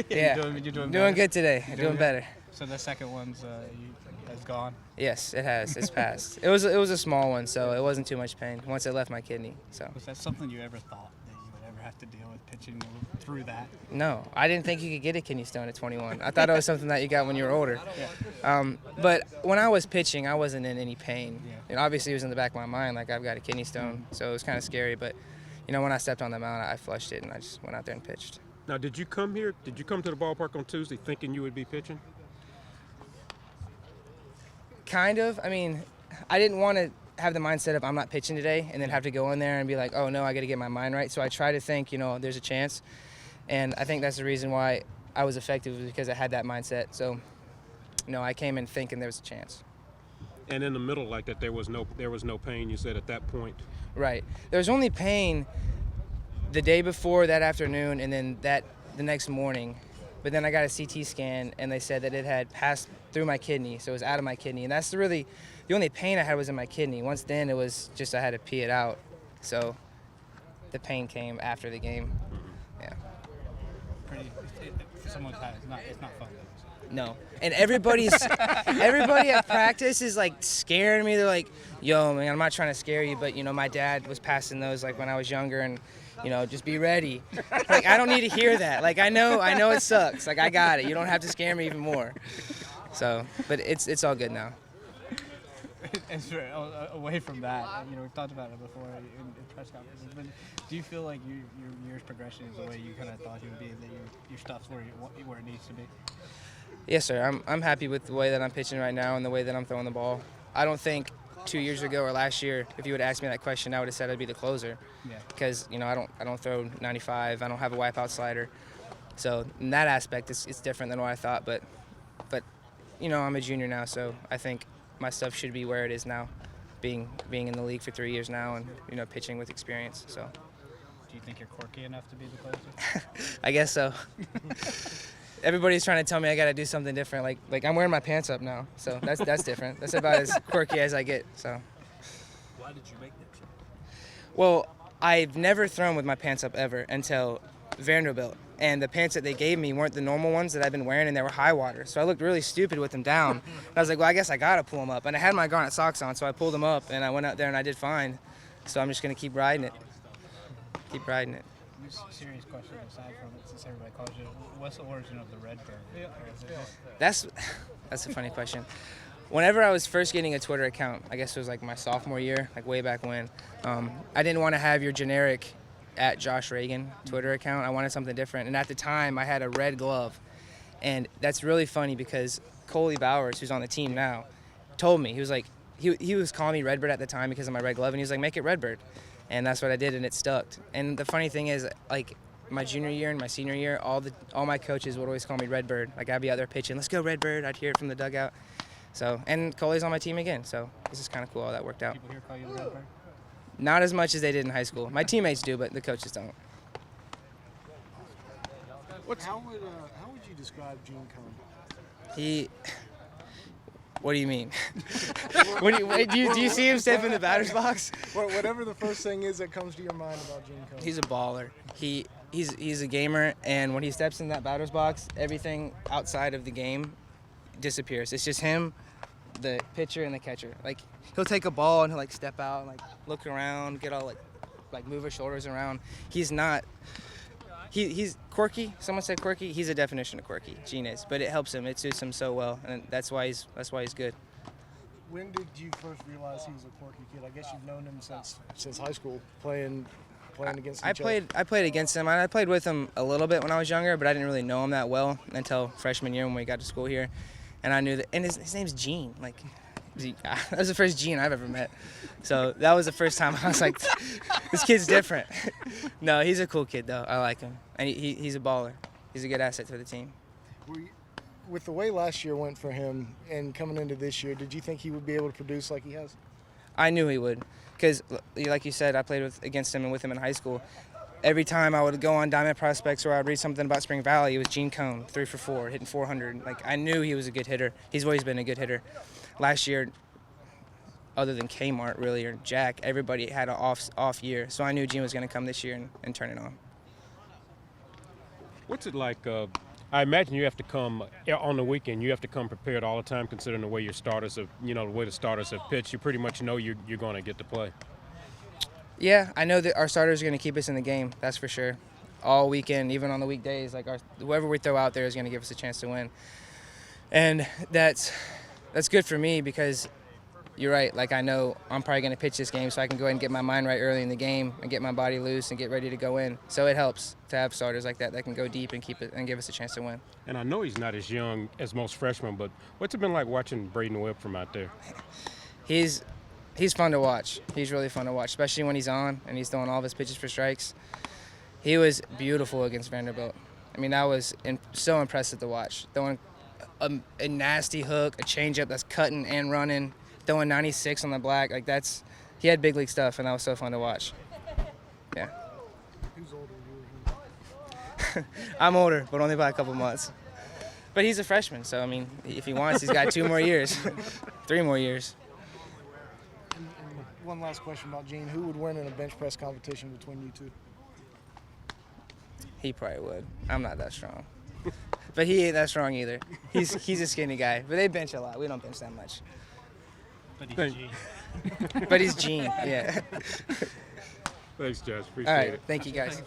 Yeah, You're doing doing better? good today. You're Doing better. So the second one's has gone. Yes, it has. It's passed. It was a small one, so it wasn't too much pain once it left my kidney. So Was that something you ever thought that you would ever have to deal with pitching through that? no, I didn't think you could get a kidney stone at 21. I thought it was something that you got when you were older. But when I was pitching, I wasn't in any pain. Yeah. And obviously, it was in the back of my mind, like I've got a kidney stone, so it was kind of scary. But when I stepped on the mound, I flushed it and I just went out there and pitched. Now, did you come here? Did you come to the ballpark on Tuesday thinking you would be pitching? Kind of. I mean, I didn't want to have the mindset of I'm not pitching today and then have to go in there and be like, oh no, I got to get my mind right. So I try to think, there's a chance. And I think that's the reason why I was effective, was because I had that mindset. So, I came in thinking there was a chance. And in the middle like that, there was no pain, you said, at that point. Right. There was only pain the day before, that afternoon, and then the next morning. But then I got a CT scan, and they said that it had passed through my kidney, so it was out of my kidney. And that's the only pain I had was in my kidney. Once then, it was just I had to pee it out. So the pain came after the game. Yeah. Someone's had it's not fun. No. And everybody at practice is like scaring me. They're like, yo, man, I'm not trying to scare you, but my dad was passing those like when I was younger, and just be ready. Like, I don't need to hear that. Like, I know it sucks. Like, I got it. You don't have to scare me even more. So, but it's all good now. And away from that, we've talked about it before in press conferences, but do you feel like your year's progression is the way you kind of thought you would be, that your stuff's where it needs to be? Yes, sir. I'm happy with the way that I'm pitching right now and the way that I'm throwing the ball. I don't think 2 years ago or last year, if you would ask me that question, I would have said I'd be the closer. Yeah. Because I don't throw 95. I don't have a wipeout slider. So in that aspect, it's different than what I thought. But I'm a junior now, so I think my stuff should be where it is now, being in the league for 3 years now, and pitching with experience. So. Do you think you're quirky enough to be the closer? I guess so. Everybody's trying to tell me I got to do something different. Like I'm wearing my pants up now, so that's different. That's about as quirky as I get. So. Why did you make that change? Well, I've never thrown with my pants up ever until Vanderbilt, and the pants that they gave me weren't the normal ones that I've been wearing, and they were high water. So I looked really stupid with them down. And I was like, well, I guess I got to pull them up. And I had my garnet socks on, so I pulled them up, and I went out there and I did fine. So I'm just gonna keep riding it. Keep riding it. Serious question aside from it, since everybody calls you, what's the origin of the red bird? That's a funny question. Whenever I was first getting a Twitter account, I guess it was like my sophomore year, like way back when, I didn't want to have your generic @JoshReagan Twitter account. I wanted something different. And at the time, I had a red glove. And that's really funny because Coley Bowers, who's on the team now, told me, he was like, he was calling me Redbird at the time because of my red glove, and he was like, make it Redbird. And that's what I did, and it stuck. And the funny thing is, like, my junior year and my senior year, all my coaches would always call me Redbird. Like, I'd be out there pitching, let's go Redbird. I'd hear it from the dugout. So, and Coley's on my team again, so this is kind of cool how that worked out. People here call you the red bird? Not as much as they did in high school. My teammates do, but the coaches don't. How would you describe Gene Cone? What do you mean? Do you see him step in the batter's box? Whatever the first thing is that comes to your mind about Gene Cone. He's a baller. He's a gamer, and when he steps in that batter's box, everything outside of the game disappears. It's just him, the pitcher, and the catcher. Like, he'll take a ball and he'll like step out and like look around, get all like move his shoulders around. He's not. He's quirky. Someone said quirky. He's a definition of quirky. Gene is, but it helps him. It suits him so well, and that's why he's good. When did you first realize he was a quirky kid? I guess you've known him since high school, playing against each other. I played against him. I played with him a little bit when I was younger, but I didn't really know him that well until freshman year when we got to school here, and I knew that. And his name's Gene. Like, that was the first Gene I've ever met. So that was the first time I was like, this kid's different. No, he's a cool kid, though. I like him. And he's a baller. He's a good asset to the team. With the way last year went for him and coming into this year, did you think he would be able to produce like he has? I knew he would. Because, like you said, I played against him and with him in high school. Every time I would go on Diamond Prospects or I'd read something about Spring Valley, it was Gene Cone, 3 for 4, hitting 400. Like, I knew he was a good hitter. He's always been a good hitter. Last year, other than Kmart, really, or Jack, everybody had an off year. So I knew Gene was going to come this year and turn it on. What's it like? I imagine you have to come on the weekend. You have to come prepared all the time, considering the way your starters have, the way the starters have pitched. You pretty much know you're going to get to play. Yeah, I know that our starters are going to keep us in the game. That's for sure. All weekend, even on the weekdays, like whoever we throw out there is going to give us a chance to win. And that's good for me because you're right. Like I know I'm probably going to pitch this game, so I can go ahead and get my mind right early in the game and get my body loose and get ready to go in. So it helps to have starters like that can go deep and keep it and give us a chance to win. And I know he's not as young as most freshmen, but what's it been like watching Braden Webb from out there? He's fun to watch. He's really fun to watch, especially when he's on and he's throwing all of his pitches for strikes. He was beautiful against Vanderbilt. I mean, that was so impressive to watch. Throwing a nasty hook, a changeup that's cutting and running, throwing 96 on the black. Like he had big league stuff, and that was so fun to watch. Yeah. Who's older, you or him? I'm older, but only by a couple months. But he's a freshman, so I mean, if he wants, he's got 2 more years, 3 more years. And one last question about Gene. Who would win in a bench press competition between you two? He probably would. I'm not that strong. But he ain't that strong either. He's a skinny guy. But they bench a lot. We don't bench that much. But he's Gene. But he's Gene, yeah. Thanks, Josh. Appreciate All right. it. Thank you, guys.